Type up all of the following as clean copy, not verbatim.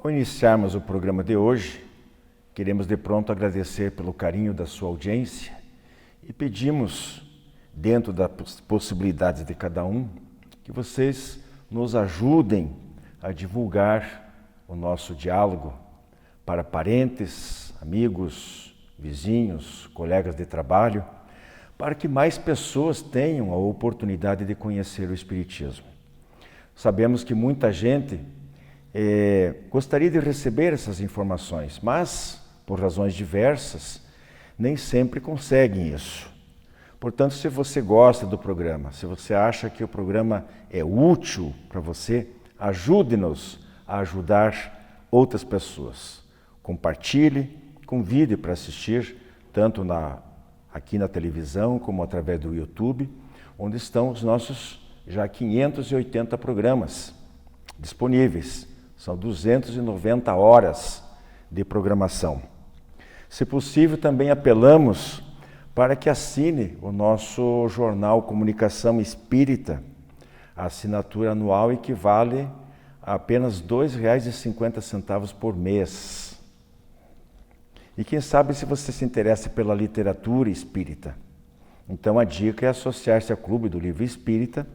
Ao iniciarmos o programa de hoje, queremos de pronto agradecer pelo carinho da sua audiência e pedimos, dentro das possibilidades de cada um, que vocês nos ajudem a divulgar o nosso diálogo para parentes, amigos, vizinhos, colegas de trabalho, para que mais pessoas tenham a oportunidade de conhecer o Espiritismo. Sabemos que muita gente gostaria de receber essas informações, mas, por razões diversas, nem sempre conseguem isso. Portanto, se você gosta do programa, se você acha que o programa é útil para você, ajude-nos a ajudar outras pessoas. Compartilhe, convide para assistir, tanto aqui na televisão como através do YouTube, onde estão os nossos já 580 programas disponíveis. São 290 horas de programação. Se possível, também apelamos para que assine o nosso jornal Comunicação Espírita. A assinatura anual equivale a apenas R$ 2,50 por mês. E quem sabe se você se interessa pela literatura espírita. Então a dica é associar-se ao Clube do Livro Espírita,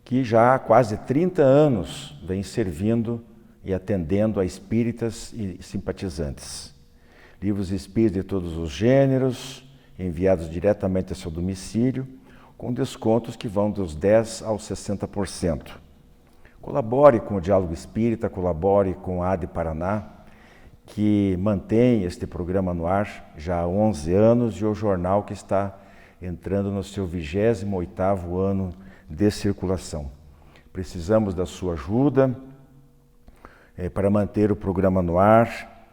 que já há quase 30 anos vem servindo e atendendo a espíritas e simpatizantes. Livros espíritas de todos os gêneros, enviados diretamente ao seu domicílio, com descontos que vão dos 10% ao 60%. Colabore com o Diálogo Espírita, colabore com a AD Paraná, que mantém este programa no ar já há 11 anos e o jornal que está entrando no seu 28º ano de circulação. Precisamos da sua ajuda para manter o programa no ar.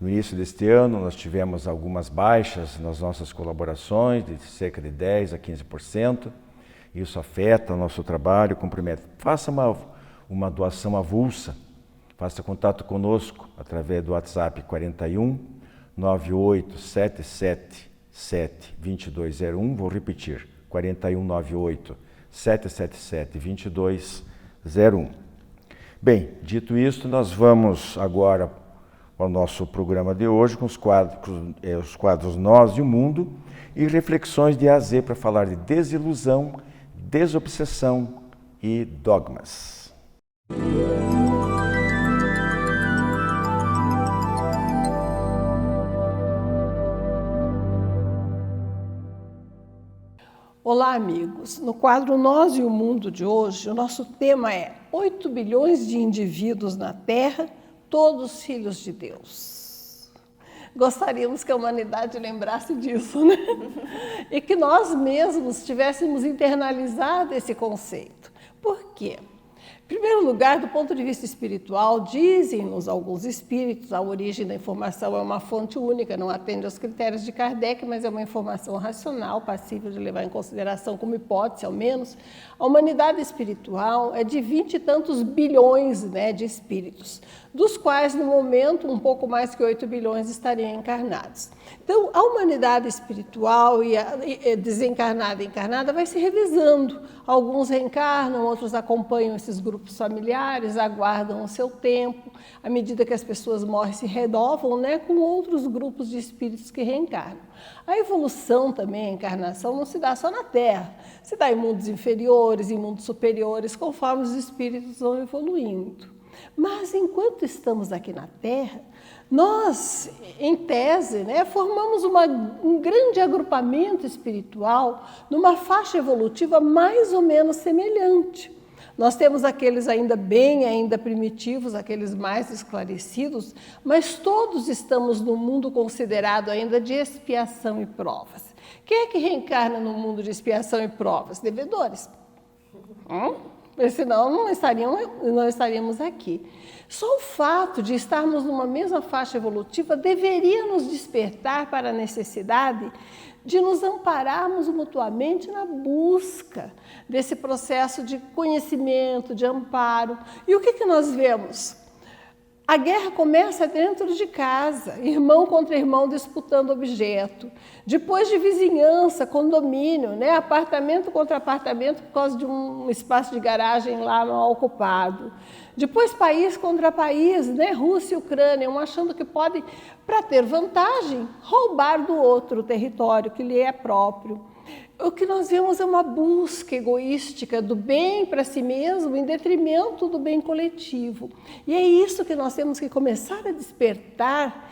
No início deste ano, nós tivemos algumas baixas nas nossas colaborações, de cerca de 10% a 15%. Isso afeta o nosso trabalho, compromete. Faça uma doação avulsa. Faça contato conosco através do WhatsApp 41 98 777 2201. Vou repetir, 41 98 777 2201. Bem, dito isto, nós vamos agora ao nosso programa de hoje com os quadros Nós e o Mundo e reflexões de A a Z para falar de desilusão, desobsessão e dogmas. Olá, amigos. No quadro Nós e o Mundo de hoje, o nosso tema é 8 bilhões de indivíduos na Terra, todos filhos de Deus. Gostaríamos que a humanidade lembrasse disso, né? E que nós mesmos tivéssemos internalizado esse conceito. Por quê? Em primeiro lugar, do ponto de vista espiritual, dizem-nos alguns espíritos, a origem da informação é uma fonte única, não atende aos critérios de Kardec, mas é uma informação racional, passível de levar em consideração como hipótese, ao menos. A humanidade espiritual é de 20 e tantos bilhões, né, de espíritos, dos quais, no momento, um pouco mais que 8 bilhões estariam encarnados. Então, a humanidade espiritual e desencarnada e encarnada vai se revezando. Alguns reencarnam, outros acompanham esses grupos familiares, aguardam o seu tempo. À medida que as pessoas morrem, se renovam, né, com outros grupos de espíritos que reencarnam. A evolução também, a encarnação, não se dá só na Terra. Se dá em mundos inferiores, em mundos superiores, conforme os espíritos vão evoluindo. Mas, enquanto estamos aqui na Terra, nós, em tese, né, formamos um grande agrupamento espiritual numa faixa evolutiva mais ou menos semelhante. Nós temos aqueles ainda primitivos, aqueles mais esclarecidos, mas todos estamos no mundo considerado ainda de expiação e provas. Quem é que reencarna no mundo de expiação e provas? Devedores. Senão não estaríamos aqui. Só o fato de estarmos numa mesma faixa evolutiva deveria nos despertar para a necessidade de nos ampararmos mutuamente na busca desse processo de conhecimento, de amparo. E o que nós vemos? A guerra começa dentro de casa, irmão contra irmão disputando objeto. Depois de vizinhança, condomínio, né? Apartamento contra apartamento por causa de um espaço de garagem lá mal ocupado. Depois país contra país, né? Rússia e Ucrânia, um achando que pode, para ter vantagem, roubar do outro o território que lhe é próprio. O que nós vemos é uma busca egoística do bem para si mesmo em detrimento do bem coletivo. E é isso que nós temos que começar a despertar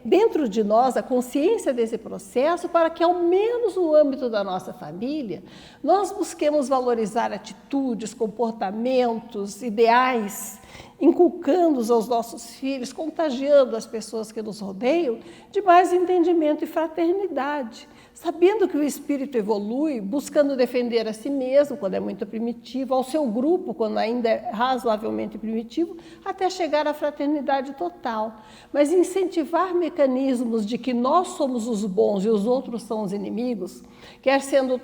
dentro de nós, a consciência desse processo, para que, ao menos no âmbito da nossa família, nós busquemos valorizar atitudes, comportamentos, ideais, inculcando-os aos nossos filhos, contagiando as pessoas que nos rodeiam de mais entendimento e fraternidade, sabendo que o espírito evolui, buscando defender a si mesmo, quando é muito primitivo, ao seu grupo, quando ainda é razoavelmente primitivo, até chegar à fraternidade total. Mas incentivar mecanismos de que nós somos os bons e os outros são os inimigos, quer sendo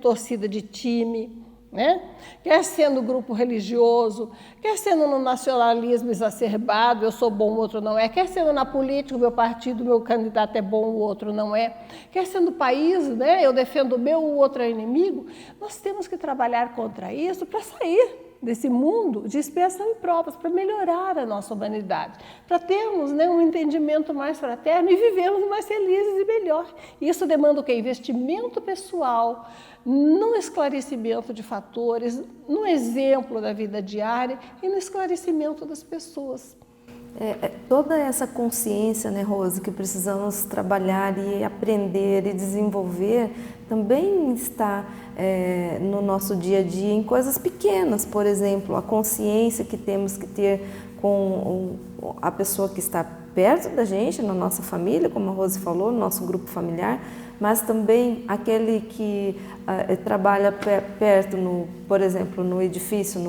torcida de time, né? Quer sendo grupo religioso, quer sendo no nacionalismo exacerbado, eu sou bom, o outro não é, quer sendo na política, o meu partido, o meu candidato é bom, o outro não é, quer sendo país, né? Eu defendo o meu, o outro é inimigo. Nós temos que trabalhar contra isso para sair desse mundo de expiação e provas, para melhorar a nossa humanidade, para termos, né, um entendimento mais fraterno e vivermos mais felizes e melhor. Isso demanda o quê? Investimento pessoal, no esclarecimento de fatores, no exemplo da vida diária e no esclarecimento das pessoas. Toda essa consciência, né, Rose, que precisamos trabalhar e aprender e desenvolver, também está no nosso dia a dia, em coisas pequenas, por exemplo, a consciência que temos que ter com a pessoa que está perto da gente, na nossa família, como a Rose falou, no nosso grupo familiar, mas também aquele que trabalha perto, por exemplo, no edifício,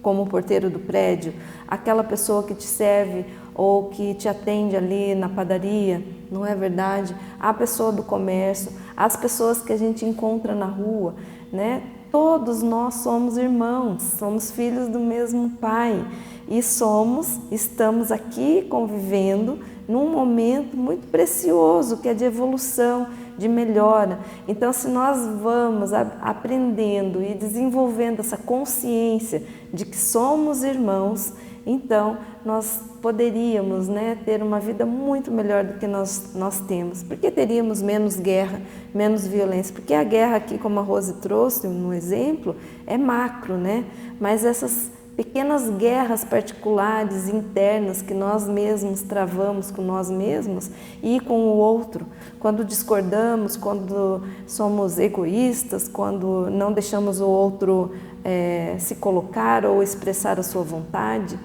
como porteiro do prédio, aquela pessoa que te serve ou que te atende ali na padaria, não é verdade? A pessoa do comércio, as pessoas que a gente encontra na rua, né? Todos nós somos irmãos, somos filhos do mesmo Pai e estamos aqui convivendo num momento muito precioso que é de evolução, de melhora. Então, se nós vamos aprendendo e desenvolvendo essa consciência de que somos irmãos, então nós poderíamos, né, ter uma vida muito melhor do que nós temos, porque teríamos menos guerra, menos violência, porque a guerra aqui, como a Rose trouxe no exemplo, é macro, né? Mas essas pequenas guerras particulares, internas, que nós mesmos travamos com nós mesmos e com o outro, quando discordamos, quando somos egoístas, quando não deixamos o outro se colocar ou expressar a sua vontade.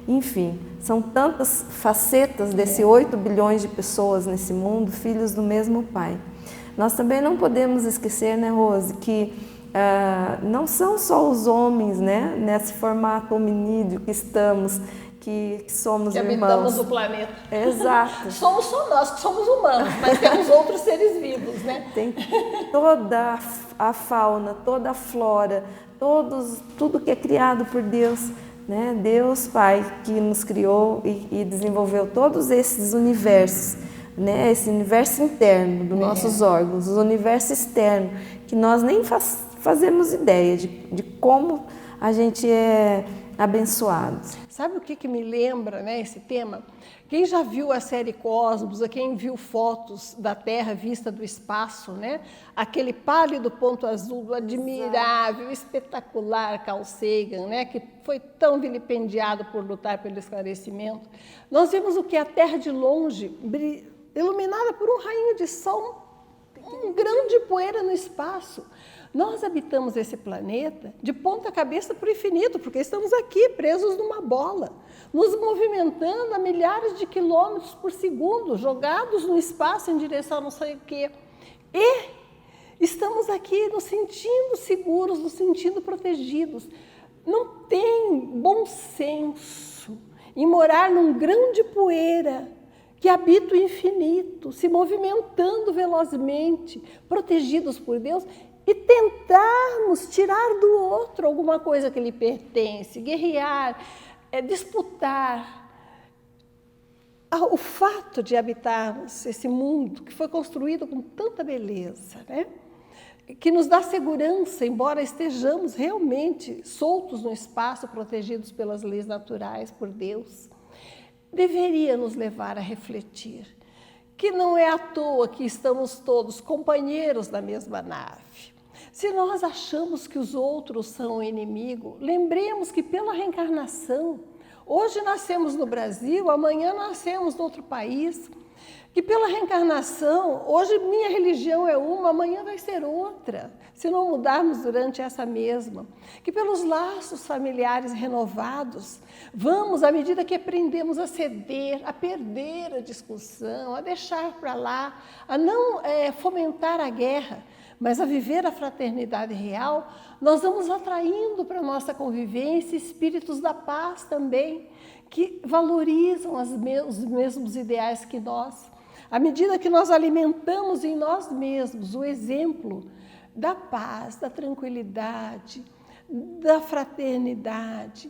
Enfim, são tantas facetas desse 8 bilhões de pessoas nesse mundo, filhos do mesmo Pai. Nós também não podemos esquecer, né, Rose, que não são só os homens, né, nesse formato hominídeo que estamos, que somos irmãos. Que habitamos o planeta. Exato. Somos só nós que somos humanos, mas temos outros seres vivos, né? Tem toda a fauna, toda a flora, tudo que é criado por Deus, né? Deus Pai que nos criou e desenvolveu todos esses universos, né? Esse universo interno dos nossos órgãos, o universo externo, que nós nem fazemos ideia de como a gente é abençoado. Sabe o que me lembra, né, esse tema? Quem já viu a série Cosmos, quem viu fotos da Terra vista do espaço, né? Aquele pálido ponto azul, admirável, espetacular Carl Sagan, né? Que foi tão vilipendiado por lutar pelo esclarecimento. Nós vemos o que a Terra de longe, iluminada por um raio de sol, um grão de poeira no espaço. Nós habitamos esse planeta de ponta cabeça para o infinito, porque estamos aqui presos numa bola, nos movimentando a milhares de quilômetros por segundo, jogados no espaço em direção a não sei o quê. E estamos aqui nos sentindo seguros, nos sentindo protegidos. Não tem bom senso em morar num grão de poeira que habita o infinito, se movimentando velozmente, protegidos por Deus, e tentarmos tirar do outro alguma coisa que lhe pertence, guerrear, disputar o fato de habitarmos esse mundo que foi construído com tanta beleza, né? Que nos dá segurança, embora estejamos realmente soltos no espaço, protegidos pelas leis naturais por Deus, deveria nos levar a refletir que não é à toa que estamos todos companheiros da mesma nave. Se nós achamos que os outros são o inimigo, lembremos que pela reencarnação, hoje nascemos no Brasil, amanhã nascemos em outro país, que pela reencarnação, hoje minha religião é uma, amanhã vai ser outra, se não mudarmos durante essa mesma. Que pelos laços familiares renovados, vamos, à medida que aprendemos a ceder, a perder a discussão, a deixar para lá, a não fomentar a guerra, mas a viver a fraternidade real, nós vamos atraindo para a nossa convivência espíritos da paz também, que valorizam os mesmos ideais que nós. À medida que nós alimentamos em nós mesmos o exemplo da paz, da tranquilidade, da fraternidade,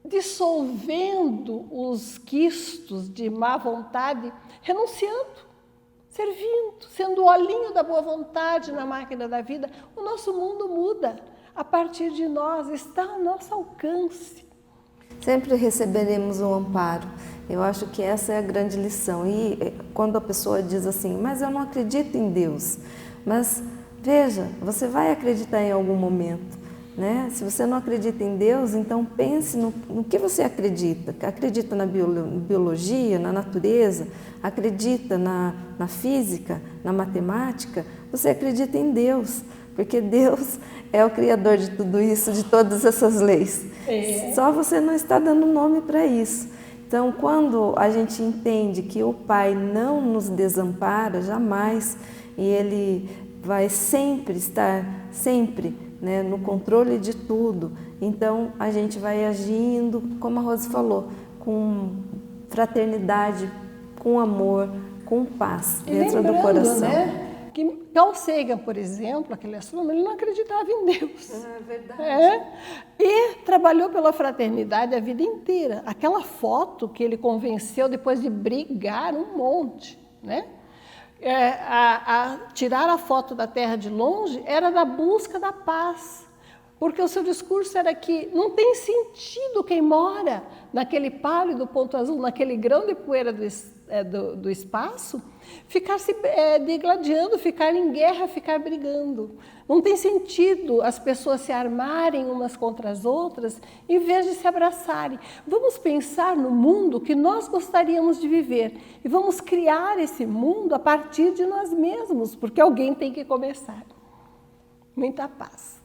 dissolvendo os quistos de má vontade, renunciando, servindo, sendo o olhinho da boa vontade na máquina da vida, o nosso mundo muda. A partir de nós, está ao nosso alcance. Sempre receberemos um amparo. Eu acho que essa é a grande lição. E quando a pessoa diz assim, mas eu não acredito em Deus. Mas veja, você vai acreditar em algum momento, né? Se você não acredita em Deus, então pense no que você acredita. Acredita na biologia, na natureza? Acredita na física, na matemática? Você acredita em Deus, porque Deus é o criador de tudo isso, de todas essas leis. Só você não está dando nome para isso. Então, quando a gente entende que o Pai não nos desampara, jamais, e Ele vai sempre estar, né, no controle de tudo, então a gente vai agindo, como a Rose falou, com fraternidade, com amor, com paz dentro do coração. Né? Que Carl Sagan, por exemplo, aquele astrônomo, ele não acreditava em Deus. É verdade. E trabalhou pela fraternidade a vida inteira. Aquela foto que ele convenceu depois de brigar um monte, né? Tirar a foto da Terra de longe era da busca da paz. Porque o seu discurso era que não tem sentido quem mora naquele pálido ponto azul, naquele grão de poeira do espaço, ficar se degladiando, ficar em guerra, ficar brigando. Não tem sentido as pessoas se armarem umas contra as outras em vez de se abraçarem. Vamos pensar no mundo que nós gostaríamos de viver e vamos criar esse mundo a partir de nós mesmos, porque alguém tem que começar. Muita paz.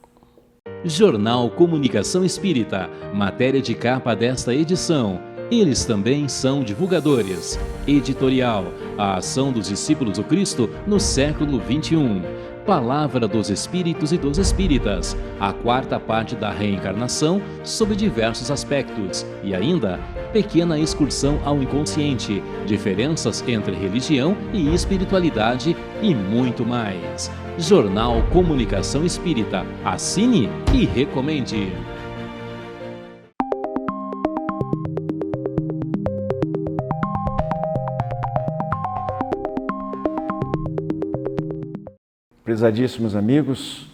Jornal Comunicação Espírita, matéria de capa desta edição. Eles também são divulgadores. Editorial: a ação dos discípulos do Cristo no século XXI. Palavra dos Espíritos e dos Espíritas, a quarta parte da reencarnação sob diversos aspectos. E ainda, pequena excursão ao inconsciente, diferenças entre religião e espiritualidade e muito mais. Jornal Comunicação Espírita. Assine e recomende. Prezadíssimos amigos,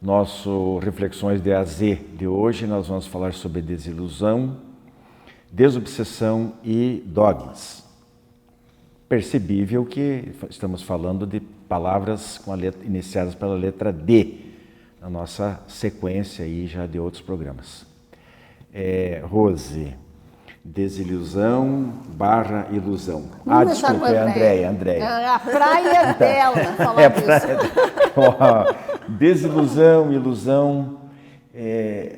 nosso Reflexões de A a Z de hoje, nós vamos falar sobre desilusão, desobsessão e dogmas. Percebível que estamos falando de palavras iniciadas pela letra D, na nossa sequência aí já de outros programas. Rose, desilusão / ilusão. Desculpa, é Andréia. A praia dela falar disso. Desilusão, ilusão,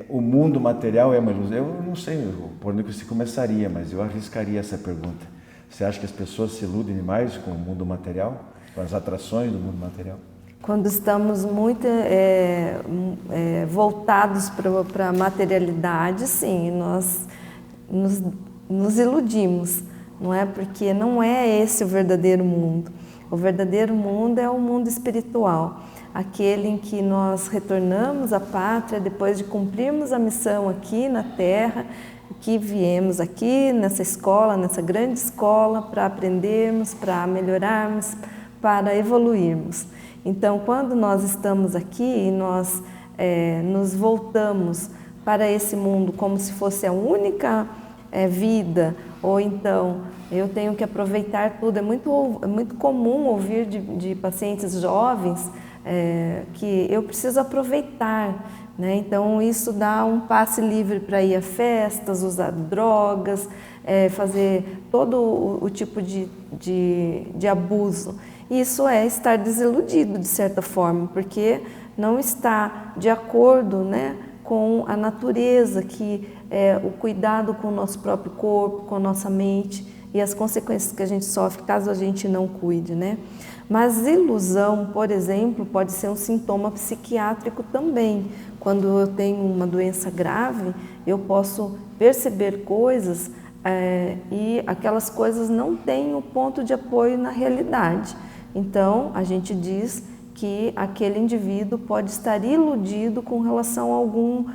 o mundo material é uma ilusão? Eu não sei por onde você começaria, mas eu arriscaria essa pergunta. Você acha que as pessoas se iludem demais com o mundo material, com as atrações do mundo material? Quando estamos muito voltados para a materialidade, sim, nós nos iludimos, não é? Porque não é esse o verdadeiro mundo. O verdadeiro mundo é o mundo espiritual, aquele em que nós retornamos à pátria depois de cumprirmos a missão aqui na Terra, que viemos aqui nessa escola, nessa grande escola, para aprendermos, para melhorarmos, para evoluirmos. Então, quando nós estamos aqui e nós nos voltamos para esse mundo como se fosse a única vida, ou então eu tenho que aproveitar tudo. É muito comum ouvir de pacientes jovens que eu preciso aproveitar, né? Então isso dá um passe livre para ir a festas, usar drogas, fazer todo o tipo de abuso. Isso é estar desiludido de certa forma, porque não está de acordo, né, com a natureza, que é o cuidado com o nosso próprio corpo, com a nossa mente e as consequências que a gente sofre caso a gente não cuide, né? Mas ilusão, por exemplo, pode ser um sintoma psiquiátrico também. Quando eu tenho uma doença grave, eu posso perceber coisas e aquelas coisas não têm o ponto de apoio na realidade. Então, a gente diz que aquele indivíduo pode estar iludido com relação a algum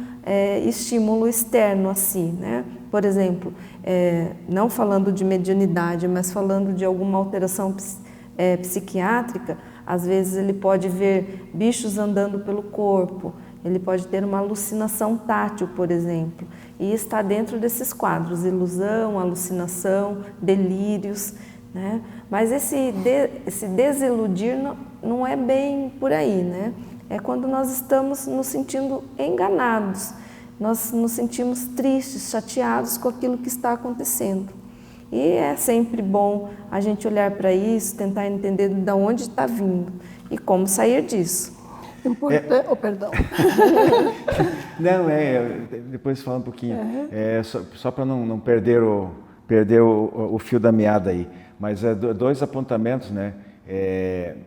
estímulo externo a si, né? Por exemplo, não falando de mediunidade, mas falando de alguma alteração psiquiátrica, às vezes ele pode ver bichos andando pelo corpo, ele pode ter uma alucinação tátil, por exemplo, e está dentro desses quadros, ilusão, alucinação, delírios, né? Mas esse desiludir não é bem por aí, né? É quando nós estamos nos sentindo enganados, nós nos sentimos tristes, chateados com aquilo que está acontecendo. E é sempre bom a gente olhar para isso, tentar entender de onde está vindo e como sair disso. Perdão. Não, depois falar um pouquinho, só para não perder o fio da meada aí, mas dois apontamentos, né?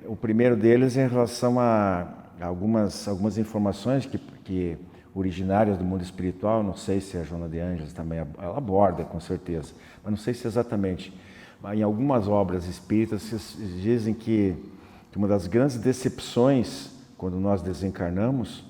O primeiro deles é em relação a algumas informações que originárias do mundo espiritual, não sei se a Joana de Ângeles também ela aborda, com certeza, mas não sei se exatamente. Em algumas obras espíritas dizem que uma das grandes decepções quando nós desencarnamos,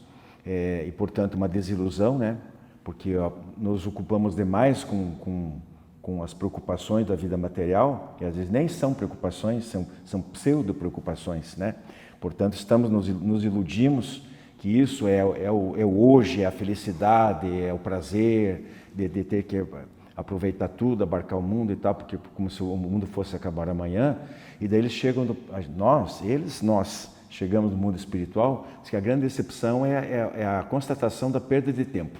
e portanto uma desilusão, né? Porque nos ocupamos demais com as preocupações da vida material, que às vezes nem são preocupações, são pseudo-preocupações, né? Portanto, nos iludimos que isso é o hoje, é a felicidade, é o prazer de ter que aproveitar tudo, abarcar o mundo e tal, porque como se o mundo fosse acabar amanhã. E daí eles chegam, nós chegamos no mundo espiritual, diz que a grande decepção é a constatação da perda de tempo.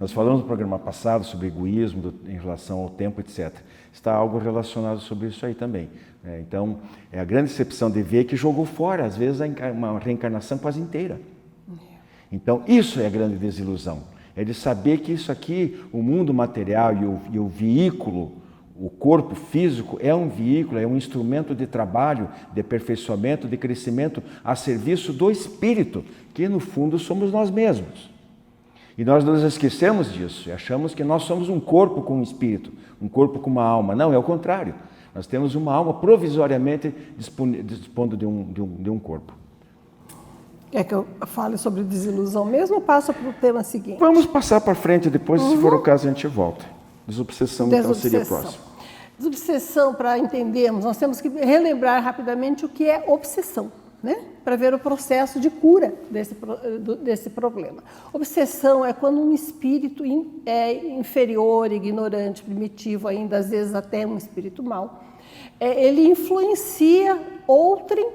Nós falamos no programa passado sobre egoísmo em relação ao tempo, etc. Está algo relacionado sobre isso aí também. Então, é a grande decepção de ver que jogou fora, às vezes, uma reencarnação quase inteira. Então, isso é a grande desilusão. É de saber que isso aqui, o mundo material e o veículo, o corpo físico é um veículo, é um instrumento de trabalho, de aperfeiçoamento, de crescimento a serviço do espírito, que no fundo somos nós mesmos. E nós nos esquecemos disso e achamos que nós somos um corpo com um espírito, um corpo com uma alma. Não, é o contrário. Nós temos uma alma provisoriamente dispondo de um corpo. Quer que eu fale sobre desilusão mesmo ou passo para o tema seguinte? Vamos passar para frente depois, se for o caso a gente volta. Desobsessão, então seria próximo. Desobsessão, para entendermos, nós temos que relembrar rapidamente o que é obsessão, né? Para ver o processo de cura desse problema. Obsessão é quando um espírito inferior, ignorante, primitivo, ainda às vezes até um espírito mau, ele influencia outrem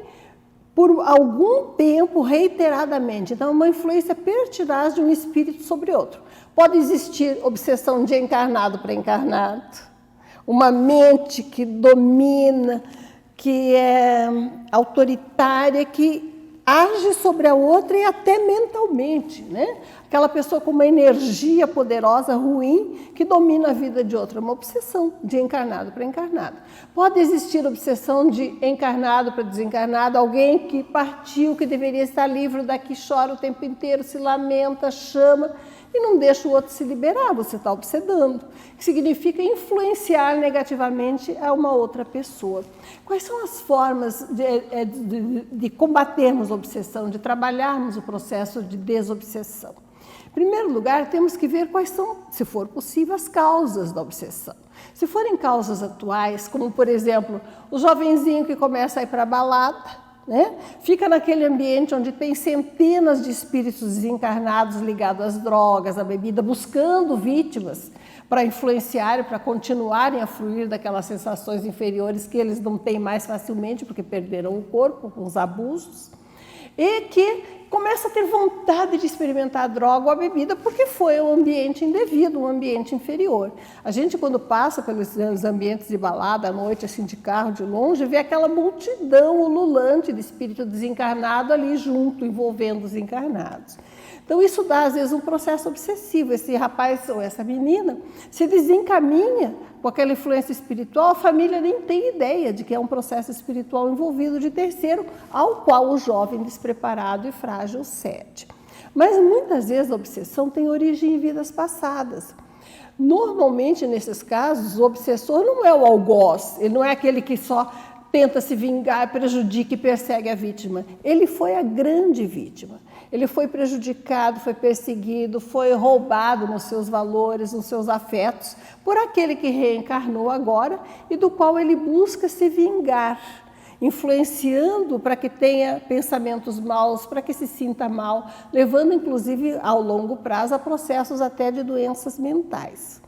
por algum tempo, reiteradamente. Então, é uma influência pertinaz de um espírito sobre outro. Pode existir obsessão de encarnado para encarnado, uma mente que domina, que é autoritária, que age sobre a outra e até mentalmente, né? Aquela pessoa com uma energia poderosa, ruim, que domina a vida de outra. É uma obsessão de encarnado para encarnado. Pode existir obsessão de encarnado para desencarnado, alguém que partiu, que deveria estar livre daqui, chora o tempo inteiro, se lamenta, chama e não deixa o outro se liberar, você está obsedando, que significa influenciar negativamente a uma outra pessoa. Quais são as formas de combatermos a obsessão, de trabalharmos o processo de desobsessão? Em primeiro lugar, temos que ver quais são, se for possível, as causas da obsessão. Se forem causas atuais, como, por exemplo, o jovenzinho que começa a ir para a balada, né? Fica naquele ambiente onde tem centenas de espíritos desencarnados ligados às drogas, à bebida, buscando vítimas para influenciarem, para continuarem a fruir daquelas sensações inferiores que eles não têm mais facilmente, porque perderam o corpo com os abusos, e que começa a ter vontade de experimentar a droga ou a bebida porque foi um ambiente indevido, um ambiente inferior. A gente, quando passa pelos ambientes de balada à noite, assim de carro, de longe, vê aquela multidão ululante de espírito desencarnado ali junto, envolvendo os encarnados. Então isso dá, às vezes, um processo obsessivo. Esse rapaz ou essa menina se desencaminha com aquela influência espiritual, a família nem tem ideia de que é um processo espiritual envolvido de terceiro, ao qual o jovem despreparado e frágil cede. Mas muitas vezes a obsessão tem origem em vidas passadas. Normalmente, nesses casos, o obsessor não é o algoz, ele não é aquele que só tenta se vingar, prejudica e persegue a vítima. Ele foi a grande vítima. Ele foi prejudicado, foi perseguido, foi roubado nos seus valores, nos seus afetos, por aquele que reencarnou agora e do qual ele busca se vingar, influenciando para que tenha pensamentos maus, para que se sinta mal, levando inclusive ao longo prazo a processos até de doenças mentais.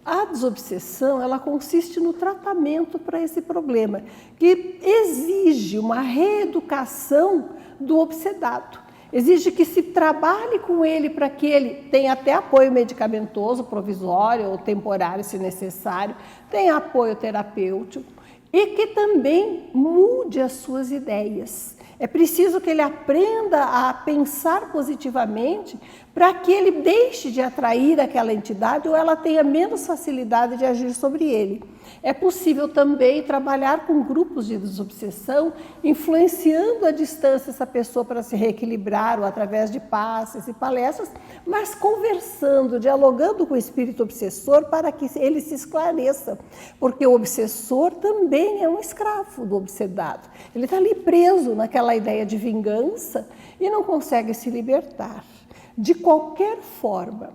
A desobsessão, ela consiste no tratamento para esse problema, que exige uma reeducação do obsedado. Exige que se trabalhe com ele para que ele tenha até apoio medicamentoso, provisório ou temporário, se necessário, tenha apoio terapêutico e que também mude as suas ideias. É preciso que ele aprenda a pensar positivamente para que ele deixe de atrair aquela entidade ou ela tenha menos facilidade de agir sobre ele. É possível também trabalhar com grupos de desobsessão, influenciando à distância essa pessoa para se reequilibrar ou através de passes e palestras, mas conversando, dialogando com o espírito obsessor para que ele se esclareça, porque o obsessor também é um escravo do obsedado. Ele está ali preso naquela ideia de vingança e não consegue se libertar. De qualquer forma,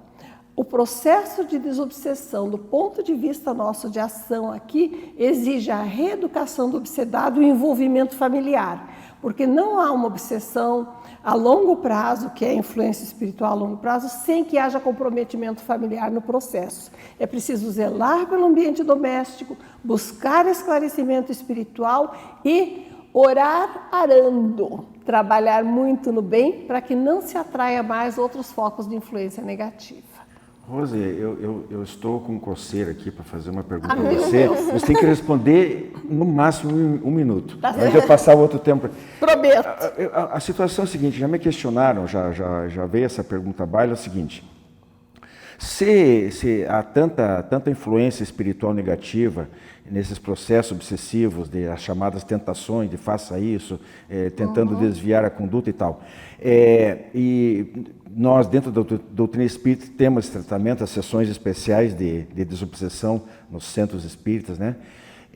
o processo de desobsessão, do ponto de vista nosso de ação aqui, exige a reeducação do obsedado e o envolvimento familiar, porque não há uma obsessão a longo prazo, que é a influência espiritual a longo prazo, sem que haja comprometimento familiar no processo. É preciso zelar pelo ambiente doméstico, buscar esclarecimento espiritual e orar arando, trabalhar muito no bem para que não se atraia mais outros focos de influência negativa. Rose, eu estou com coceira aqui para fazer uma pergunta para você. Você tem que responder no máximo um minuto. Tá antes de eu passar o outro tempo. Prometo. A situação é a seguinte, já me questionaram, já veio essa pergunta à baila, é o seguinte. Se há tanta influência espiritual negativa nesses processos obsessivos, as chamadas tentações de faça isso, tentando desviar a conduta e tal. E nós, dentro da doutrina espírita, temos esse tratamento, as sessões especiais de desobsessão nos centros espíritas, né?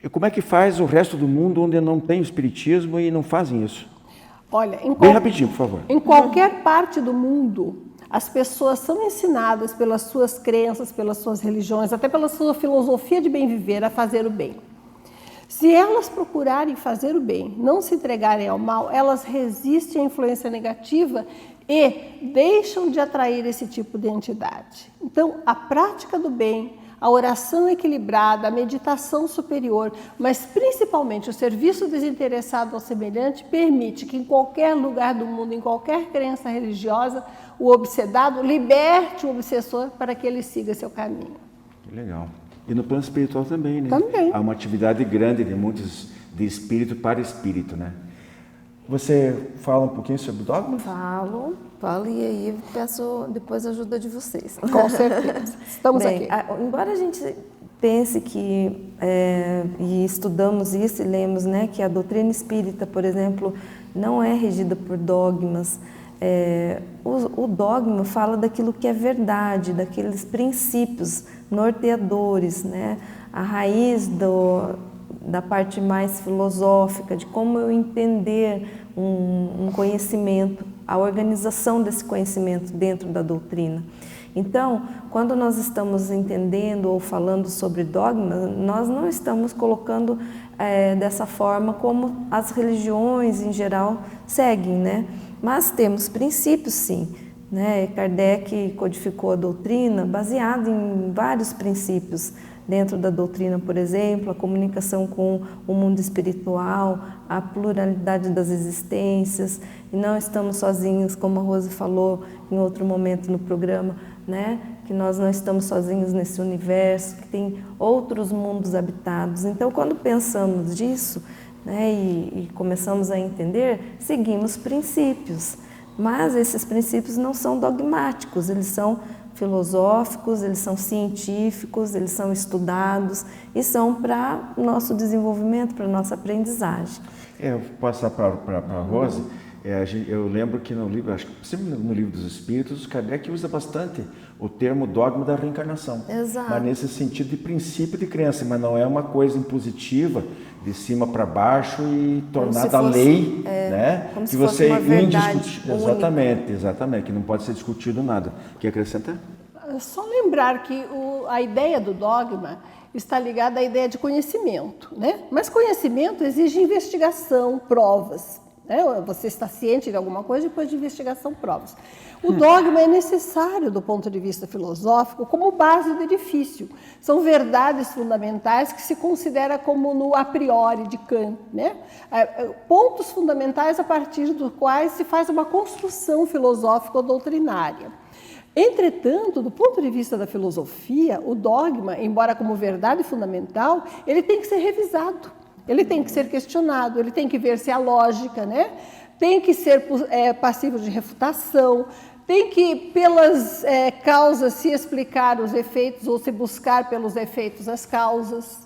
E como é que faz o resto do mundo onde não tem o espiritismo e não fazem isso? Olha, bem rapidinho, por favor. Em qualquer parte do mundo, as pessoas são ensinadas pelas suas crenças, pelas suas religiões, até pela sua filosofia de bem viver, a fazer o bem. Se elas procurarem fazer o bem, não se entregarem ao mal, elas resistem à influência negativa e deixam de atrair esse tipo de entidade. Então, a prática do bem, a oração equilibrada, a meditação superior, mas principalmente o serviço desinteressado ao semelhante, permite que em qualquer lugar do mundo, em qualquer crença religiosa, o obsedado liberte o obsessor para que ele siga seu caminho. Que legal. E no plano espiritual também, né? Também. Há uma atividade grande de muitos de espírito para espírito, né? Você fala um pouquinho sobre o dogma? Falo e aí peço depois a ajuda de vocês. Com certeza. Estamos aqui. Embora a gente pense que, e estudamos isso e lemos, né, que a doutrina espírita, por exemplo, não é regida por dogmas. O dogma fala daquilo que é verdade, daqueles princípios norteadores, né? A raiz da parte mais filosófica, de como eu entender um conhecimento a organização desse conhecimento dentro da doutrina. Então, quando nós estamos entendendo ou falando sobre dogmas, nós não estamos colocando dessa forma como as religiões em geral seguem, né? Mas temos princípios, sim. Né? Kardec codificou a doutrina baseado em vários princípios. Dentro da doutrina, por exemplo, a comunicação com o mundo espiritual, a pluralidade das existências, e não estamos sozinhos, como a Rose falou em outro momento no programa, né? Que nós não estamos sozinhos nesse universo, que tem outros mundos habitados. Então, quando pensamos disso, né, e começamos a entender, seguimos princípios, mas esses princípios não são dogmáticos, eles são filosóficos, eles são científicos, eles são estudados e são para o nosso desenvolvimento, para a nossa aprendizagem. Eu vou passar para a Rose. Eu lembro que no livro, acho que sempre no Livro dos Espíritos, Kardec usa bastante o termo dogma da reencarnação. Exato. Mas nesse sentido de princípio de crença, mas não é uma coisa impositiva de cima para baixo e tornada lei, né? Como que se você fosse uma verdade única. Exatamente, que não pode ser discutido nada. Quer acrescentar? Só lembrar que a ideia do dogma está ligada à ideia de conhecimento, né? Mas conhecimento exige investigação, provas. Você está ciente de alguma coisa, depois de investigação, provas. O dogma é necessário do ponto de vista filosófico como base do edifício. São verdades fundamentais que se considera como no a priori de Kant, né? Pontos fundamentais a partir dos quais se faz uma construção filosófica ou doutrinária. Entretanto, do ponto de vista da filosofia, o dogma, embora como verdade fundamental, ele tem que ser revisado. Ele tem que ser questionado, ele tem que ver se há lógica, né? Tem que ser passível de refutação, tem que, pelas causas, se explicar os efeitos ou se buscar pelos efeitos as causas.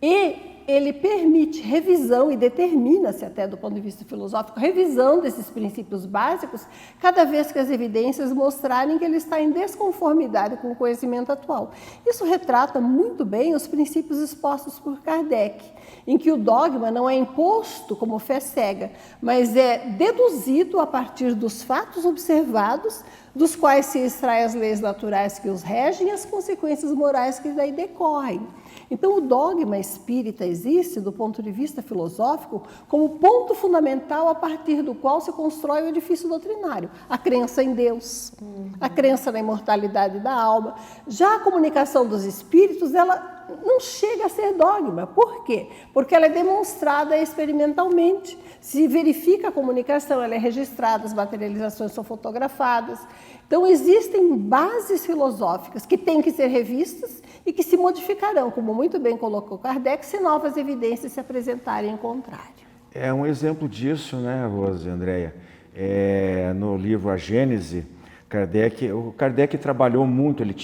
E ele permite revisão e determina-se até do ponto de vista filosófico, revisão desses princípios básicos, cada vez que as evidências mostrarem que ele está em desconformidade com o conhecimento atual. Isso retrata muito bem os princípios expostos por Kardec, em que o dogma não é imposto como fé cega, mas é deduzido a partir dos fatos observados, dos quais se extraem as leis naturais que os regem e as consequências morais que daí decorrem. Então, o dogma espírita existe, do ponto de vista filosófico, como ponto fundamental a partir do qual se constrói o edifício doutrinário. A crença em Deus, a crença na imortalidade da alma. Já a comunicação dos espíritos, ela não chega a ser dogma. Por quê? Porque ela é demonstrada experimentalmente. Se verifica a comunicação, ela é registrada, as materializações são fotografadas. Então, existem bases filosóficas que têm que ser revistas e que se modificarão, como muito bem colocou Kardec, se novas evidências se apresentarem em contrário. É um exemplo disso, né, Rose e Andréia? No livro A Gênese, o Kardec trabalhou muito, ele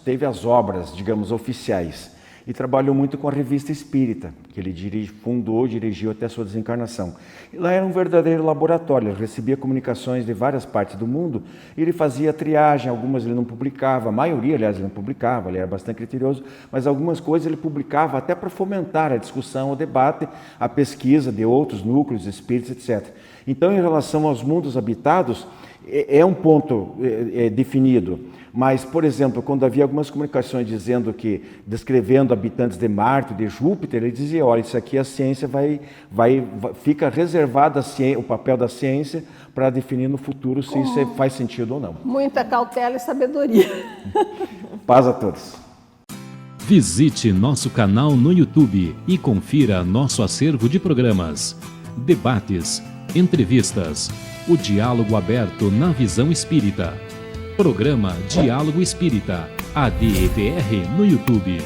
teve as obras, digamos, oficiais, e trabalhou muito com a Revista Espírita, que ele dirigiu até a sua desencarnação. E lá era um verdadeiro laboratório, ele recebia comunicações de várias partes do mundo, e ele fazia triagem, algumas ele não publicava, a maioria, aliás, ele não publicava, ele era bastante criterioso, mas algumas coisas ele publicava até para fomentar a discussão, o debate, a pesquisa de outros núcleos, espíritos, etc. Então, em relação aos mundos habitados, é um ponto definido, mas, por exemplo, quando havia algumas comunicações descrevendo habitantes de Marte, de Júpiter, ele dizia, olha, isso aqui a ciência fica reservado o papel da ciência para definir no futuro se isso faz sentido ou não. Muita cautela e sabedoria. Paz a todos. Visite nosso canal no YouTube e confira nosso acervo de programas, debates, entrevistas, o diálogo aberto na visão espírita. Programa Diálogo Espírita, ADEVR no YouTube.